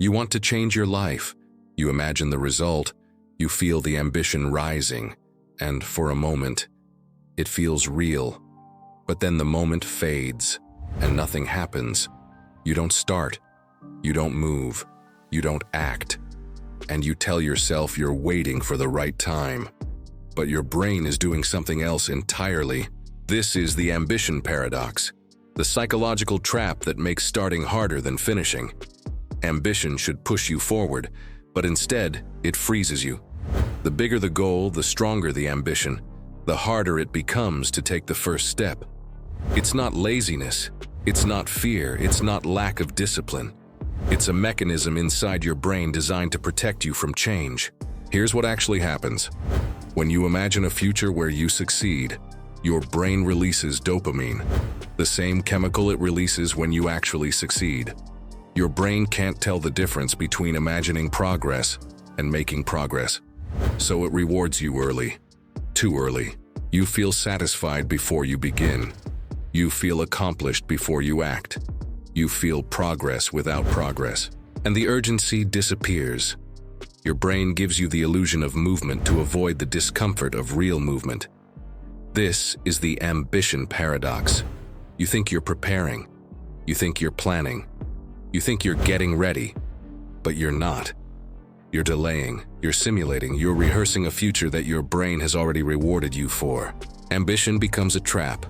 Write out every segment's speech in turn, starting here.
You want to change your life. You imagine the result. You feel the ambition rising. And for a moment, it feels real. But then the moment fades, and nothing happens. You don't start. You don't move. You don't act. And you tell yourself you're waiting for the right time. But your brain is doing something else entirely. This is the ambition paradox, the psychological trap that makes starting harder than finishing. Ambition should push you forward, but instead, it freezes you. The bigger the goal, the stronger the ambition, the harder it becomes to take the first step. It's not laziness, it's not fear, it's not lack of discipline. It's a mechanism inside your brain designed to protect you from change. Here's what actually happens. When you imagine a future where you succeed, your brain releases dopamine, the same chemical it releases when you actually succeed. Your brain can't tell the difference between imagining progress and making progress, so it rewards you early. Too early. You feel satisfied before you begin. You feel accomplished before you act. You feel progress without progress, and the urgency disappears. Your brain gives you the illusion of movement to avoid the discomfort of real movement. This is the ambition paradox. You think you're preparing. You think you're planning. You think you're getting ready, but you're not. You're delaying, you're simulating, you're rehearsing a future that your brain has already rewarded you for. Ambition becomes a trap.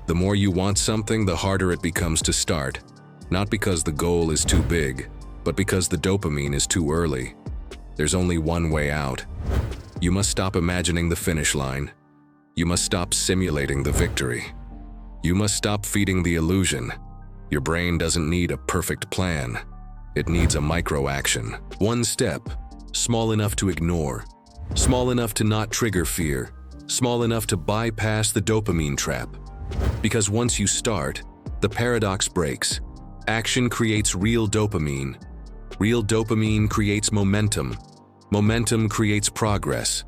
The more you want something, the harder it becomes to start. Not because the goal is too big, but because the dopamine is too early. There's only one way out. You must stop imagining the finish line. You must stop simulating the victory. You must stop feeding the illusion. Your brain doesn't need a perfect plan. It needs a micro-action. One step, small enough to ignore, small enough to not trigger fear, small enough to bypass the dopamine trap. Because once you start, the paradox breaks. Action creates real dopamine. Real dopamine creates momentum. Momentum creates progress.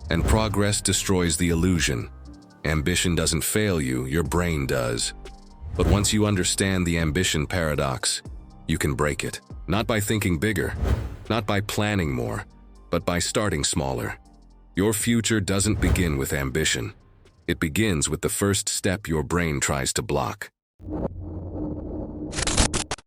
And progress destroys the illusion. Ambition doesn't fail you, your brain does. But once you understand the ambition paradox, you can break it. Not by thinking bigger, not by planning more, but by starting smaller. Your future doesn't begin with ambition. It begins with the first step your brain tries to block.